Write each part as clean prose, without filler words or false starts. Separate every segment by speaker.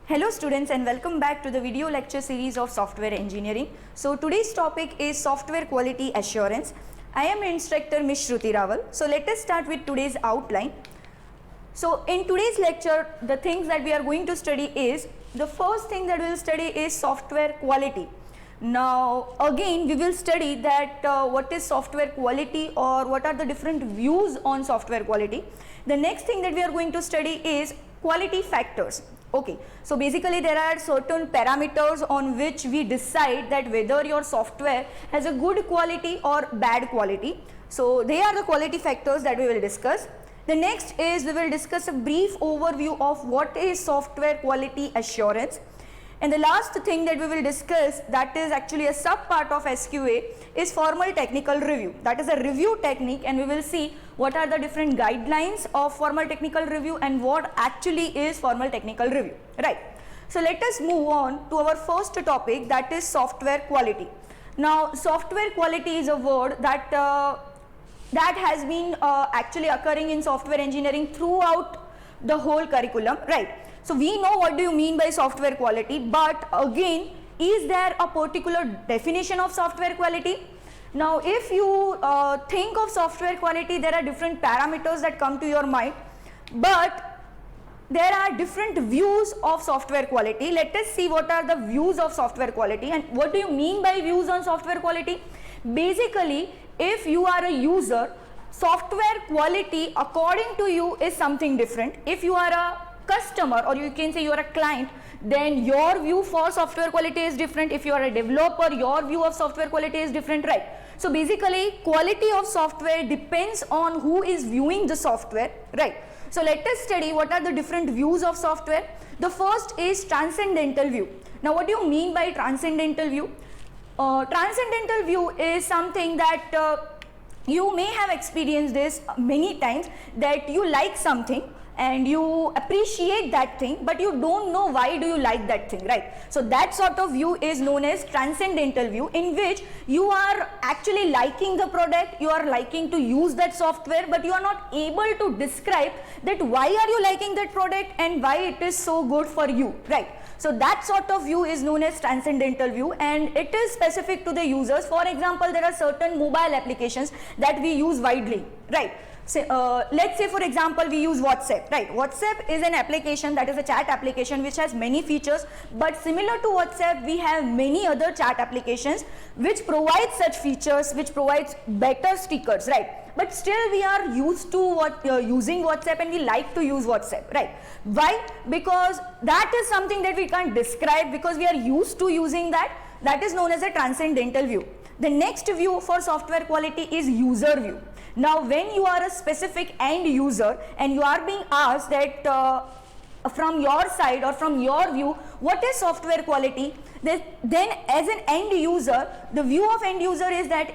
Speaker 1: Hello students and welcome back to the video lecture series of software engineering. So today's topic is software quality assurance. I am instructor Ms. Shruti Rawal. So let us start with today's outline. So in today's lecture, the things that we are going to study is, the first thing that we will study is software quality. Now again we will study that what is software quality or what are the different views on software quality. The next thing that we are going to study is quality factors. Okay, so basically there are certain parameters on which we decide that whether your software has a good quality or bad quality. So they are the quality factors that we will discuss. The next is we will discuss a brief overview of what is software quality assurance. And the last thing that we will discuss, that is actually a sub part of SQA, is formal technical review. That is a review technique, and we will see what are the different guidelines of formal technical review and what actually is formal technical review. Right. So let us move on to our first topic, that is software quality. Now software quality is a word that that has been actually occurring in software engineering throughout the whole curriculum. Right. So we know what do you mean by software quality, but again, is there a particular definition of software quality? Now if you think of software quality, there are different parameters that come to your mind, but there are different views of software quality. Let us see what are the views of software quality and what do you mean by views on software quality. Basically, if you are a user, software quality according to you is something different. If you are a customer, or you can say you are a client, then your view for software quality is different. If you are a developer, your view of software quality is different, right? So basically quality of software depends on who is viewing the software, right? So let us study what are the different views of software. The first is transcendental view. Now what do you mean by transcendental view? Transcendental view is something that you may have experienced this many times, that you like something and you appreciate that thing, but you don't know why do you like that thing, right? So that sort of view is known as transcendental view, in which you are actually liking the product, you are liking to use that software, but you are not able to describe that why are you liking that product and why it is so good for you, right? So that sort of view is known as transcendental view, and it is specific to the users. For example, there are certain mobile applications that we use widely, right? So, let's say for example we use WhatsApp, right? WhatsApp is an application that is a chat application which has many features, but similar to WhatsApp we have many other chat applications which provide such features, which provides better stickers, right? But still we are used to using WhatsApp and we like to use WhatsApp, right? Why? Because that is something that we can't describe, because we are used to using that. That is known as a transcendental view. The next view for software quality is user view. Now when you are a specific end user and you are being asked that from your side or from your view what is software quality, then as an end user, the view of end user is that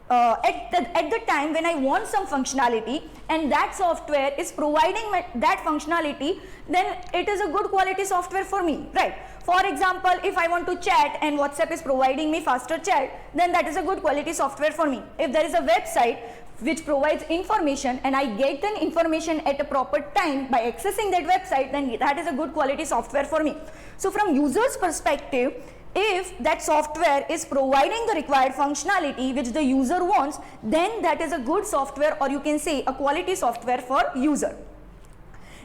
Speaker 1: at the time when I want some functionality and that software is providing that functionality, then it is a good quality software for me, right? For example, if I want to chat and WhatsApp is providing me faster chat, then that is a good quality software for me. If there is a website which provides information and I get the information at a proper time by accessing that website, then that is a good quality software for me. So from user's perspective, if that software is providing the required functionality which the user wants, then that is a good software, or you can say a quality software for user.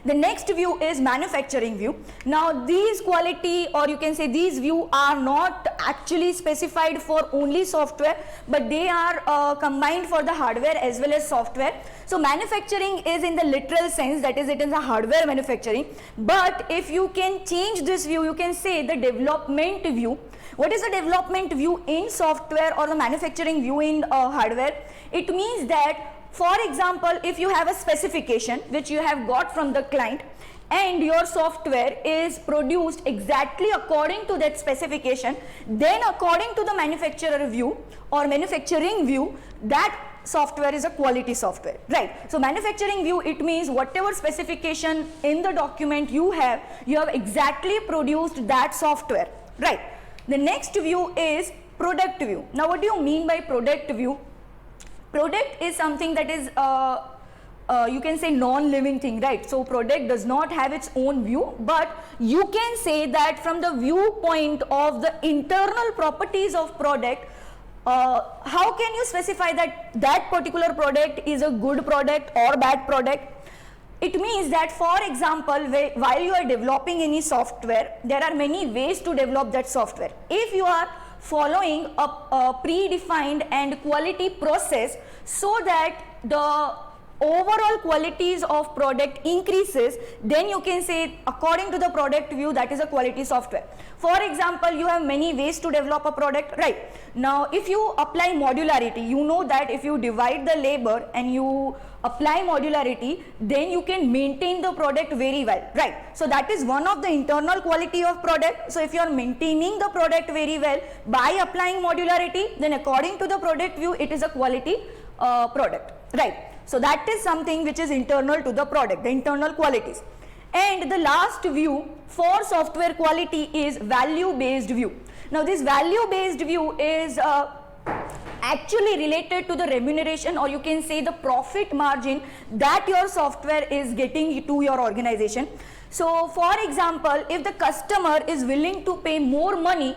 Speaker 1: The next view is manufacturing view. Now these quality, or you can say these view, are not actually specified for only software, but they are combined for the hardware as well as software. So manufacturing is in the literal sense, that is it is a hardware manufacturing, but if you can change this view, you can say the development view. What is the development view in software or the manufacturing view in hardware? It means that, for example, if you have a specification which you have got from the client and your software is produced exactly according to that specification, then according to the manufacturer view or manufacturing view, that software is a quality software, right? So manufacturing view, it means whatever specification in the document you have exactly produced that software, right? The next view is product view. Now what do you mean by product view? Product is something that is you can say non-living thing, right? So product does not have its own view, but you can say that from the viewpoint of the internal properties of product, how can you specify that that particular product is a good product or bad product? It means that, for example, while you are developing any software, there are many ways to develop that software. If you are following a predefined and quality process so that the overall qualities of product increases, then you can say according to the product view that is a quality software. For example, you have many ways to develop a product, right? Now if you apply modularity, you know that if you divide the labor and you apply modularity, then you can maintain the product very well, right? So that is one of the internal quality of product. So if you are maintaining the product very well by applying modularity, then according to the product view it is a quality product, right? So that is something which is internal to the product, the internal qualities. And the last view for software quality is value based view. Now this value based view is actually related to the remuneration, or you can say the profit margin that your software is getting to your organization. So for example, if the customer is willing to pay more money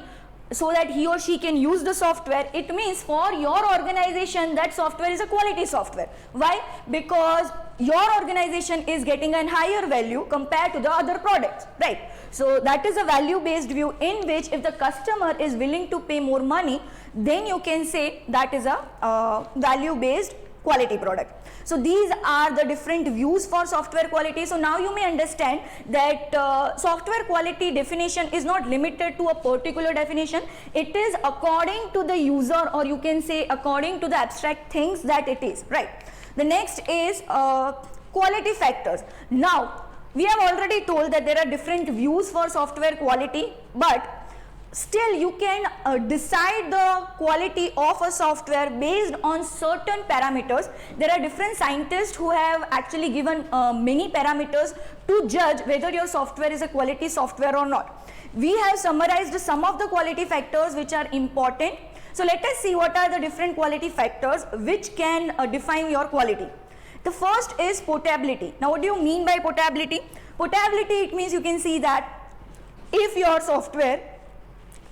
Speaker 1: so that he or she can use the software, it means for your organization that software is a quality software. Why? Because your organization is getting a higher value compared to the other products, right? So that is a value based view in which if the customer is willing to pay more money, then you can say that is a value based quality product. So these are the different views for software quality. So now you may understand that software quality definition is not limited to a particular definition. It is according to the user, or you can say according to the abstract things that it is, right? The next is quality factors. Now we have already told that there are different views for software quality, but still you can decide the quality of a software based on certain parameters. There are different scientists who have actually given many parameters to judge whether your software is a quality software or not. We have summarized some of the quality factors which are important. So let us see what are the different quality factors which can define your quality. The first is portability. Now what do you mean by portability? Portability, it means you can see that if your software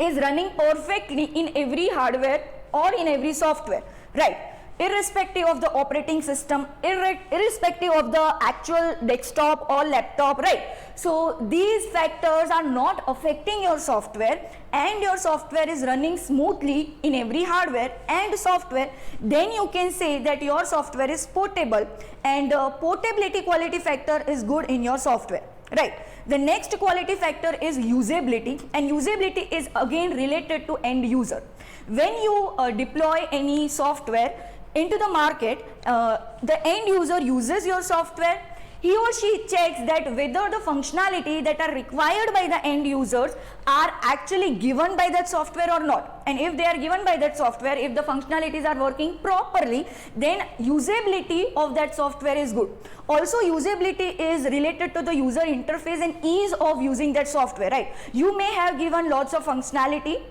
Speaker 1: is running perfectly in every hardware or in every software, right? Irrespective of the operating system, irrespective of the actual desktop or laptop, right? So these factors are not affecting your software and your software is running smoothly in every hardware and software, then you can say that your software is portable, and portability quality factor is good in your software, right? The next quality factor is usability, and usability is again related to end user. When you deploy any software into the market, the end user uses your software. He or she checks that whether the functionality that are required by the end users are actually given by that software or not. And if they are given by that software, if the functionalities are working properly, then usability of that software is good. Also, usability is related to the user interface and ease of using that software, right? You may have given lots of functionality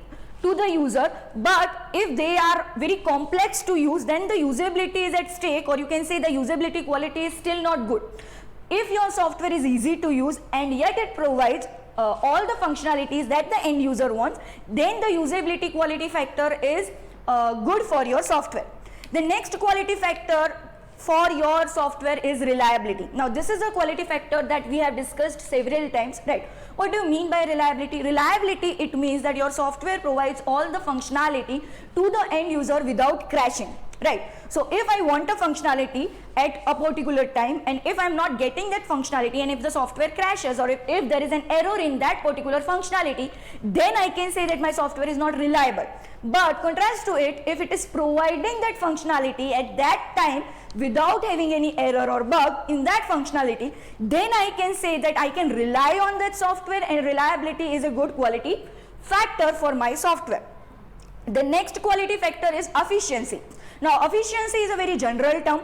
Speaker 1: to the user, but if they are very complex to use, then the usability is at stake, or you can say the usability quality is still not good. If your software is easy to use and yet it provides all the functionalities that the end user wants, then the usability quality factor is good for your software. The next quality factor for your software is reliability. Now this is a quality factor that we have discussed several times, right? What do you mean by reliability? Reliability, it means that your software provides all the functionality to the end user without crashing, right? So if I want a functionality at a particular time, and if I'm not getting that functionality, and if the software crashes, or if there is an error in that particular functionality, then I can say that my software is not reliable. But contrast to it, if it is providing that functionality at that time without having any error or bug in that functionality, then I can say that I can rely on that software, and reliability is a good quality factor for my software. The next quality factor is efficiency. Now efficiency is a very general term,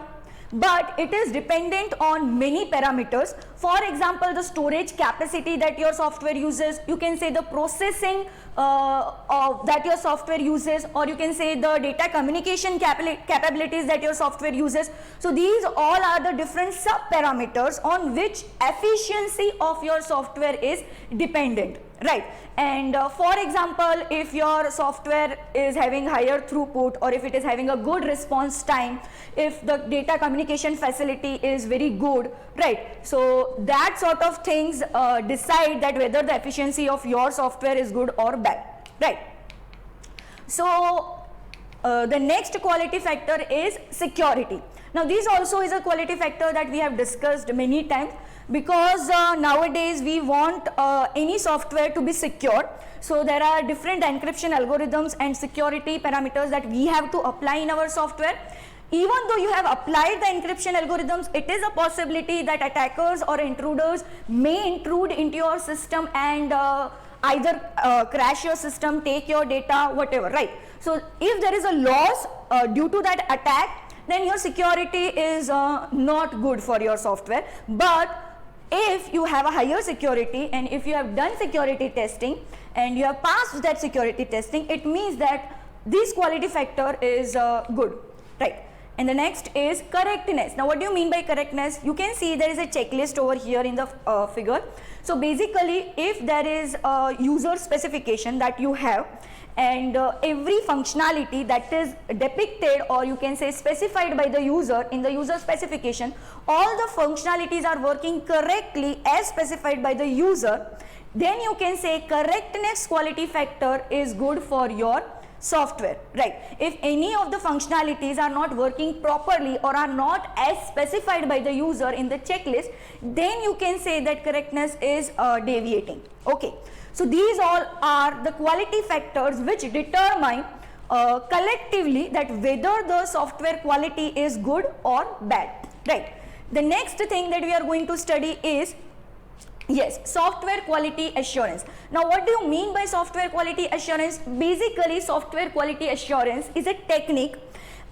Speaker 1: but it is dependent on many parameters. For example, the storage capacity that your software uses, you can say the processing that your software uses, or you can say the data communication capabilities that your software uses. So these all are the different sub parameters on which efficiency of your software is dependent, right? And for example, if your software is having higher throughput, or if it is having a good response time, if the data communication facility is very good, right? So that sort of things decide that whether the efficiency of your software is good or bad, right? So the next quality factor is security. Now this also is a quality factor that we have discussed many times, because nowadays we want any software to be secure. So there are different encryption algorithms and security parameters that we have to apply in our software. Even though you have applied the encryption algorithms, it is a possibility that attackers or intruders may intrude into your system and either crash your system, take your data, whatever, right? So if there is a loss due to that attack, then your security is not good for your software. But if you have a higher security, and if you have done security testing and you have passed that security testing, it means that this quality factor is good, right? And the next is correctness. Now what do you mean by correctness? You can see there is a checklist over here in the figure. So basically, if there is a user specification that you have, and every functionality that is depicted, or you can say specified by the user in the user specification, all the functionalities are working correctly as specified by the user, then you can say correctness quality factor is good for your software, right? If any of the functionalities are not working properly or are not as specified by the user in the checklist, then you can say that correctness is deviating. Okay, so these all are the quality factors which determine collectively that whether the software quality is good or bad, right? The next thing that we are going to study is, yes, software quality assurance. Now what do you mean by software quality assurance? Basically, software quality assurance is a technique,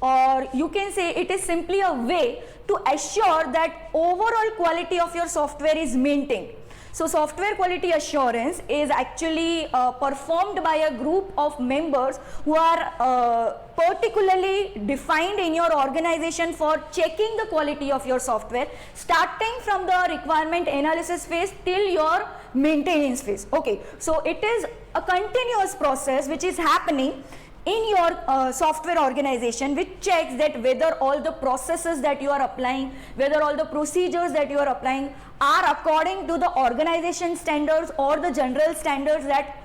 Speaker 1: or you can say it is simply a way to assure that overall quality of your software is maintained. So software quality assurance is actually performed by a group of members who are particularly defined in your organization for checking the quality of your software, starting from the requirement analysis phase till your maintenance phase. Okay, so it is a continuous process which is happening in your software organization, which checks that whether all the processes that you are applying, whether all the procedures that you are applying are according to the organization standards or the general standards that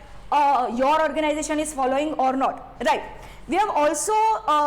Speaker 1: your organization is following or not, right? We have also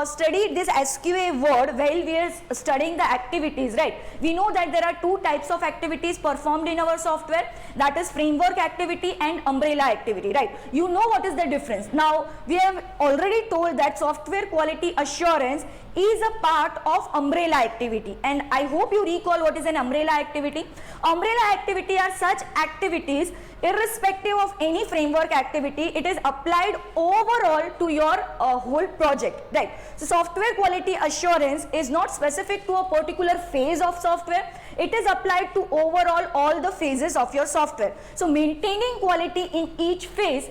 Speaker 1: studied this SQA word while we are studying the activities, right? We know that there are two types of activities performed in our software, that is framework activity and umbrella activity, right? You know what is the difference. Now, we have already told that software quality assurance is a part of umbrella activity, and I hope you recall what is an umbrella activity. Umbrella activity are such activities irrespective of any framework activity, it is applied overall to your whole project, right? So software quality assurance is not specific to a particular phase of software, it is applied to overall all the phases of your software. So maintaining quality in each phase,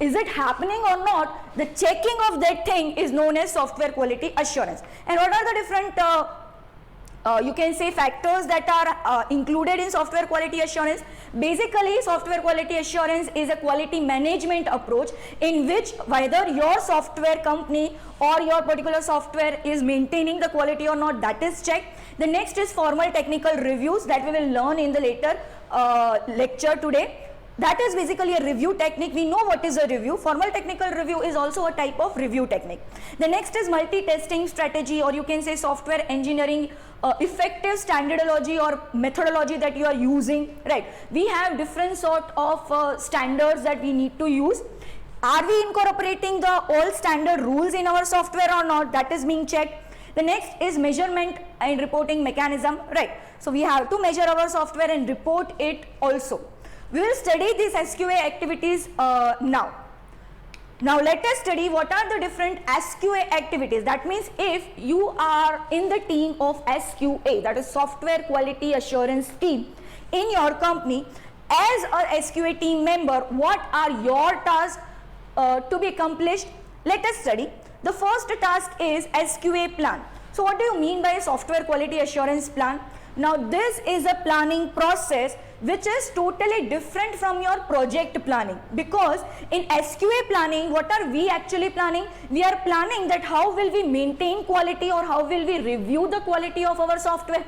Speaker 1: is it happening or not, the checking of that thing is known as software quality assurance. And what are the different you can say factors that are included in software quality assurance? Basically, software quality assurance is a quality management approach in which whether your software company or your particular software is maintaining the quality or not, that is checked. The next is formal technical reviews that we will learn in the later lecture today. That is basically a review technique. We know what is a review. Formal technical review is also a type of review technique. The next is multi-testing strategy, or you can say software engineering effective standardology or methodology that you are using, right? We have different sort of standards that we need to use. Are we incorporating the all standard rules in our software or not? That is being checked. The next is measurement and reporting mechanism, right? So we have to measure our software and report it also. We will study these SQA activities now. Now let us study what are the different SQA activities. That means if you are in the team of SQA, that is Software Quality Assurance team in your company, as a SQA team member, what are your tasks to be accomplished? Let us study. The first task is SQA plan. So what do you mean by Software Quality Assurance plan? Now this is a planning process which is totally different from your project planning, because in SQA planning, what are we actually planning? We are planning that how will we maintain quality or how will we review the quality of our software.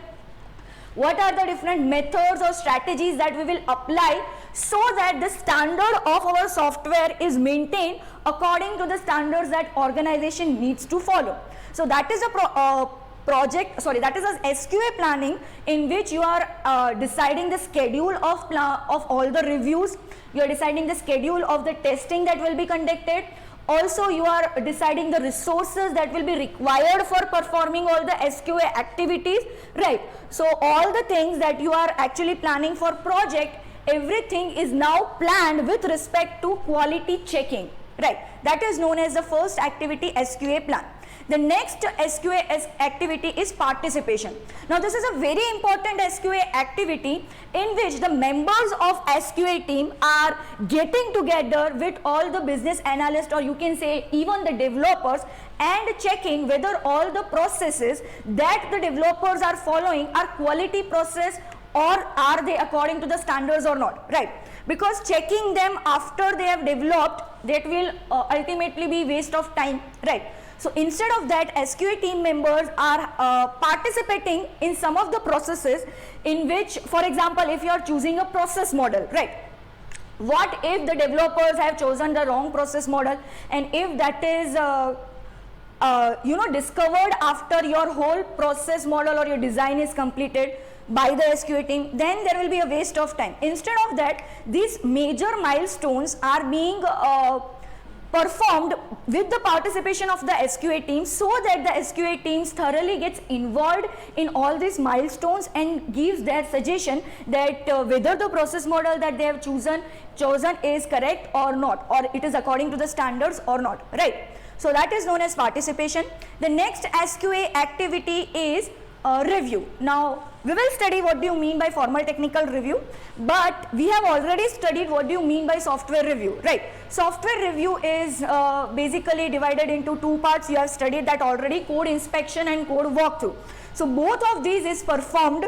Speaker 1: What are the different methods or strategies that we will apply so that the standard of our software is maintained according to the standards that organization needs to follow. So that is a that is a SQA planning in which you are deciding the schedule of all the reviews, you are deciding the schedule of the testing that will be conducted. Also, you are deciding the resources that will be required for performing all the SQA activities, right? So all the things that you are actually planning for project, everything is now planned with respect to quality checking, right? That is known as the first activity, SQA plan. The next SQA activity is participation. Now this is a very important SQA activity in which the members of SQA team are getting together with all the business analysts, or you can say even the developers, and checking whether all the processes that the developers are following are quality process or are they according to the standards or not, right? Because checking them after they have developed, that will ultimately be waste of time, right? So instead of that, SQA team members are participating in some of the processes in which, for example, if you are choosing a process model, right? What if the developers have chosen the wrong process model, and if that is discovered after your whole process model or your design is completed by the SQA team, then there will be a waste of time. Instead of that, these major milestones are being performed with the participation of the SQA team, so that the SQA teams thoroughly gets involved in all these milestones and gives their suggestion that whether the process model that they have chosen is correct or not, or it is according to the standards or not, right? So that is known as participation. The next SQA activity is review. Now we will study what do you mean by formal technical review, but we have already studied what do you mean by software review, right? Software review is basically divided into two parts. You have studied that already, code inspection and code walkthrough. So both of these is performed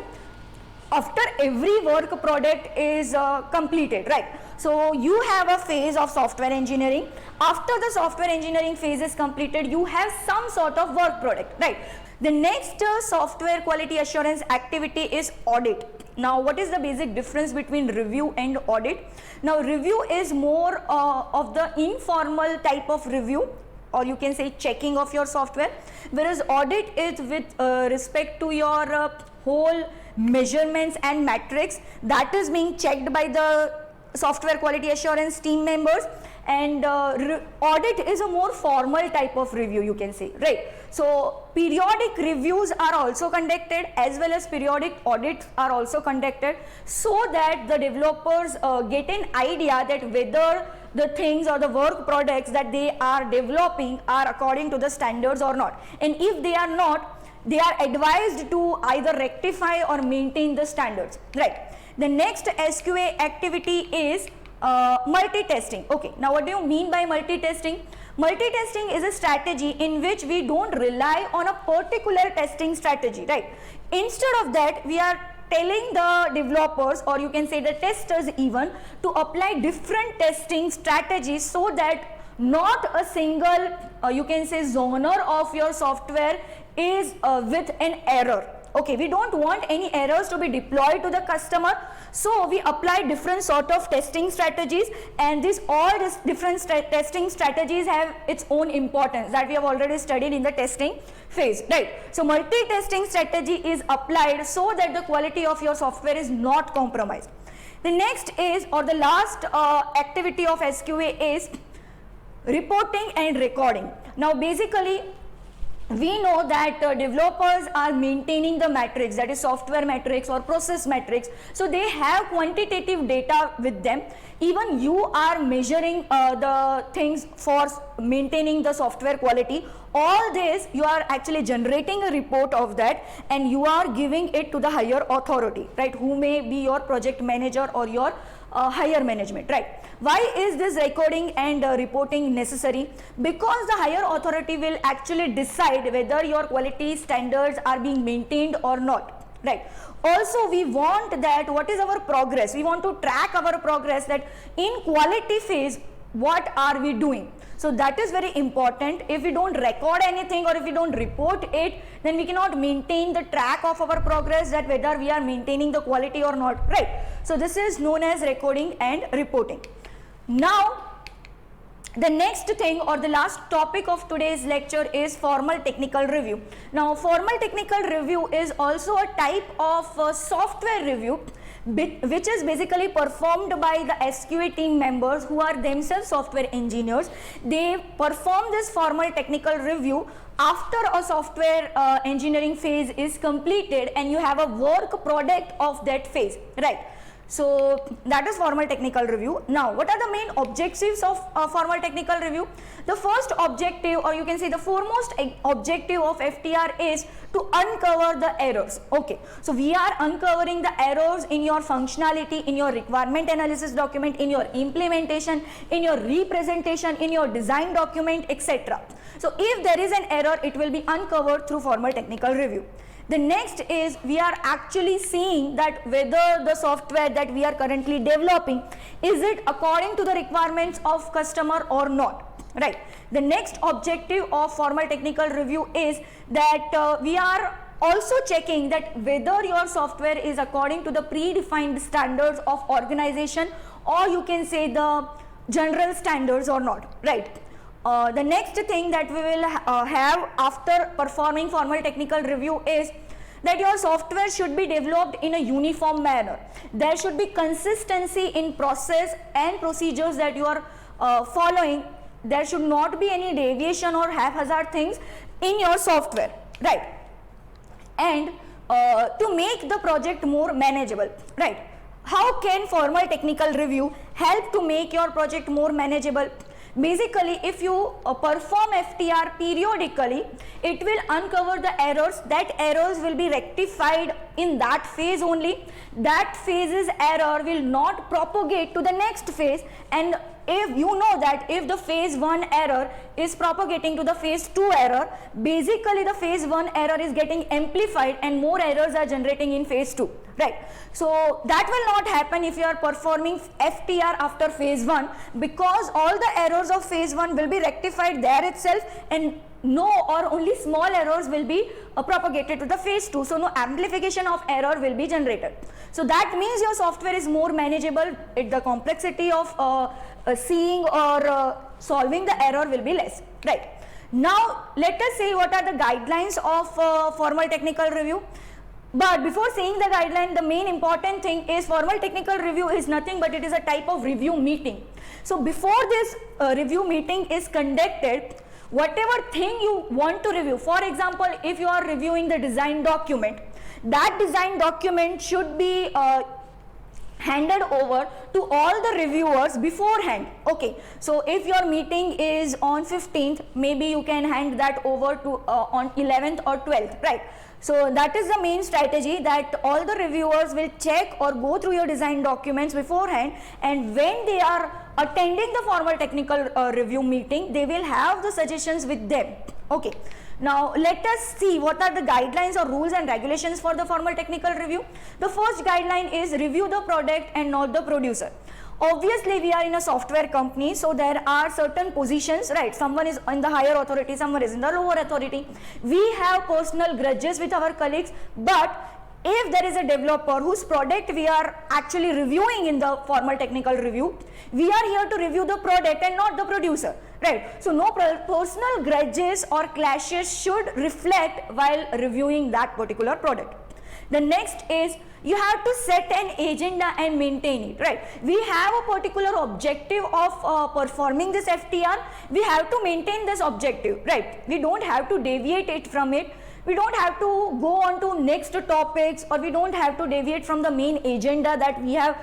Speaker 1: after every work product is completed, right? So you have a phase of software engineering. After the software engineering phase is completed, you have some sort of work product, right? The next software quality assurance activity is audit. Now what is the basic difference between review and audit? Now review is more of the informal type of review, or you can say checking of your software, whereas audit is with respect to your whole measurements and metrics that is being checked by the software quality assurance team members, and audit is a more formal type of review, you can say, right? So periodic reviews are also conducted, as well as periodic audits are also conducted, so that the developers get an idea that whether the things or the work products that they are developing are according to the standards or not, and if they are not, they are advised to either rectify or maintain the standards, right? The next SQA activity is multi-testing. Okay, now what do you mean by multi-testing? Multi-testing is a strategy in which we don't rely on a particular testing strategy, right? Instead of that, we are telling the developers, or you can say the testers even, to apply different testing strategies, so that not a single you can say zoner of your software is with an error. Okay, we don't want any errors to be deployed to the customer, so we apply different sort of testing strategies, and all these different testing strategies have its own importance that we have already studied in the testing phase, right? So multi-testing strategy is applied so that the quality of your software is not compromised. The next is, or the last activity of SQA is reporting and recording. Now basically we know that developers are maintaining the metrics, that is software metrics or process metrics, so they have quantitative data with them. Even you are measuring the things for maintaining the software quality. All this you are actually generating a report of that, and you are giving it to the higher authority, right, who may be your project manager or your higher management, right. Why is this recording and reporting necessary? Because the higher authority will actually decide whether your quality standards are being maintained or not, right. Also, we want that what is our progress, we want to track our progress, that in quality phase what are we doing. So that is very important. If we don't record anything or if we don't report it, then we cannot maintain the track of our progress, that whether we are maintaining the quality or not, right. So this is known as recording and reporting. Now the next thing or the last topic of today's lecture is formal technical review. Now formal technical review is also a type of software review which is basically performed by the SQA team members who are themselves software engineers. They perform this formal technical review after a software engineering phase is completed and you have a work product of that phase, right. So that is formal technical review. Now what are the main objectives of formal technical review? The first objective, or you can say the foremost objective of FTR is to uncover the errors. Okay, so we are uncovering the errors in your functionality, in your requirement analysis document, in your implementation, in your representation, in your design document, etc. So if there is an error, it will be uncovered through formal technical review. The next is we are actually seeing that whether the software that we are currently developing, is it according to the requirements of customer or not, right. The next objective of formal technical review is that we are also checking that whether your software is according to the predefined standards of organization, or you can say the general standards or not, right. The next thing that we will have after performing formal technical review is that your software should be developed in a uniform manner. There should be consistency in process and procedures that you are following. There should not be any deviation or haphazard things in your software, right. And to make the project more manageable, right. How can formal technical review help to make your project more manageable? Basically, if you perform FTR periodically, it will uncover the errors. That errors will be rectified in that phase only. That phase's error will not propagate to the next phase, and if you know that if the phase 1 error is propagating to the phase 2 error, basically the phase 1 error is getting amplified and more errors are generating in phase 2, right. So that will not happen if you are performing FTR after phase 1, because all the errors of phase 1 will be rectified there itself, and no or only small errors will be propagated to the phase 2. So no amplification of error will be generated. So that means your software is more manageable. The complexity of seeing or solving the error will be less, right. Now let us see what are the guidelines of formal technical review. But before seeing the guideline, the main important thing is formal technical review is nothing but it is a type of review meeting. So before this review meeting is conducted, whatever thing you want to review, for example, if you are reviewing the design document, that design document should be handed over to all the reviewers beforehand. Okay, so if your meeting is on 15th, maybe you can hand that over to on 11th or 12th, right. So that is the main strategy, that all the reviewers will check or go through your design documents beforehand, and when they are attending the formal technical review meeting, they will have the suggestions with them. Okay. Now let us see what are the guidelines or rules and regulations for the formal technical review. The first guideline is review the product and not the producer. Obviously we are in a software company, so there are certain positions, right. Someone is in the higher authority, someone is in the lower authority. We have personal grudges with our colleagues, but if there is a developer whose product we are actually reviewing in the formal technical review, we are here to review the product and not the producer, right. So no personal grudges or clashes should reflect while reviewing that particular product. The next is you have to set an agenda and maintain it, right? We have a particular objective of performing this FTR. We have to maintain this objective, right? We don't have to deviate it from it. We don't have to go on to next topics, or we don't have to deviate from the main agenda that we have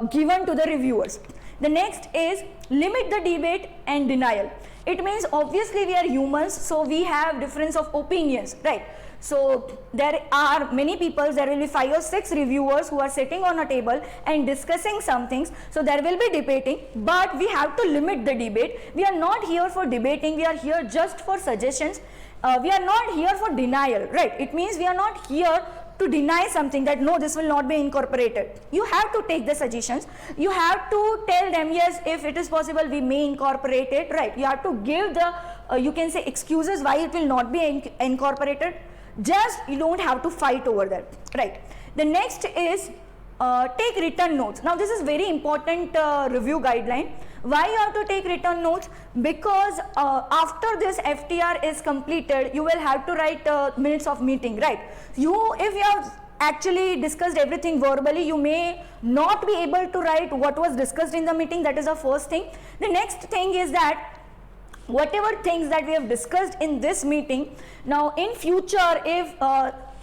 Speaker 1: given to the reviewers. The next is limit the debate and denial. It means obviously we are humans, so we have difference of opinions, right? So there are many people, there will be 5 or 6 reviewers who are sitting on a table and discussing some things. So there will be debating, but we have to limit the debate. We are not here for debating, we are here just for suggestions. We are not here for denial, right? It means we are not here to deny something, that no, this will not be incorporated. You have to take the suggestions. You have to tell them, yes, if it is possible, we may incorporate it, right? You have to give the, you can say, excuses why it will not be incorporated. Just you don't have to fight over that, right? The next is take written notes. Now this is very important review guideline. Why you have to take written notes? Because after this FTR is completed, you will have to write minutes of meeting, right? If you have actually discussed everything verbally, you may not be able to write what was discussed in the meeting. That is the first thing. The next thing is that whatever things that we have discussed in this meeting, now in future, if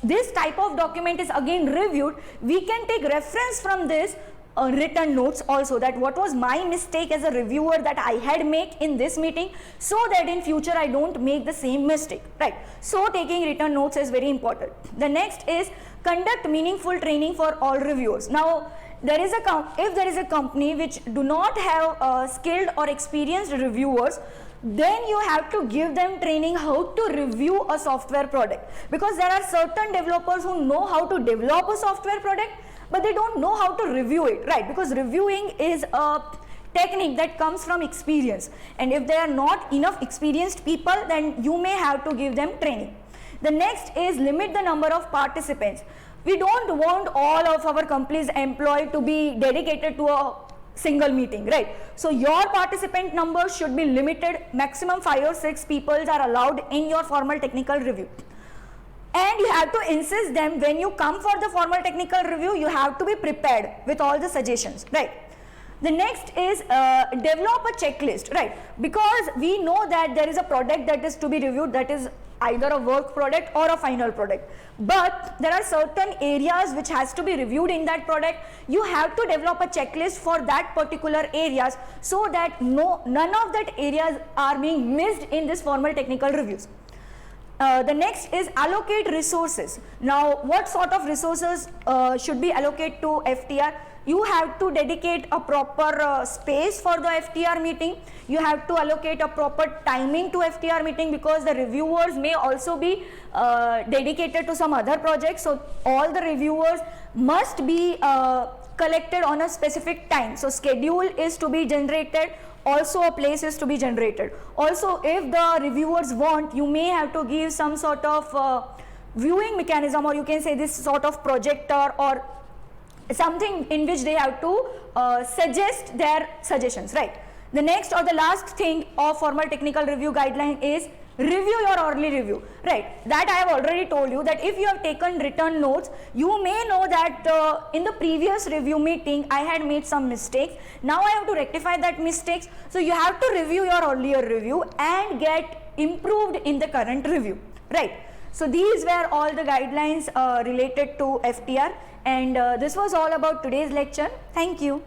Speaker 1: this type of document is again reviewed, we can take reference from this written notes also, that what was my mistake as a reviewer that I had made in this meeting, so that in future I don't make the same mistake, right? So taking written notes is very important. The next is conduct meaningful training for all reviewers. Now if there is a company which do not have skilled or experienced reviewers, then you have to give them training how to review a software product, because there are certain developers who know how to develop a software product, but they don't know how to review it, right? Because reviewing is a technique that comes from experience, and if they are not enough experienced people, then you may have to give them training. The next is limit the number of participants. We don't want all of our company's employees to be dedicated to a single meeting, right? So your participant number should be limited. Maximum 5 or 6 people are allowed in your formal technical review. And you have to insist them, when you come for the formal technical review, you have to be prepared with all the suggestions, right? The next is develop a checklist, right? Because we know that there is a product that is to be reviewed, that is either a work product or a final product, but there are certain areas which has to be reviewed in that product. You have to develop a checklist for that particular areas, so that none of that areas are being missed in this formal technical reviews. The next is allocate resources. Now what sort of resources should be allocated to FTR? You have to dedicate a proper space for the FTR meeting. You have to allocate a proper timing to FTR meeting, because the reviewers may also be dedicated to some other projects. So all the reviewers must be collected on a specific time. So schedule is to be generated. Also a place is to be generated. Also, if the reviewers want, you may have to give some sort of viewing mechanism, or you can say this sort of projector or something in which they have to suggest their suggestions, right? The next or the last thing of formal technical review guideline is review your early review, right? That I have already told you, that if you have taken written notes, you may know that in the previous review meeting I had made some mistakes. Now I have to rectify that mistakes. So you have to review your earlier review and get improved in the current review, right? So these were all the guidelines related to FTR, and this was all about today's lecture. Thank you.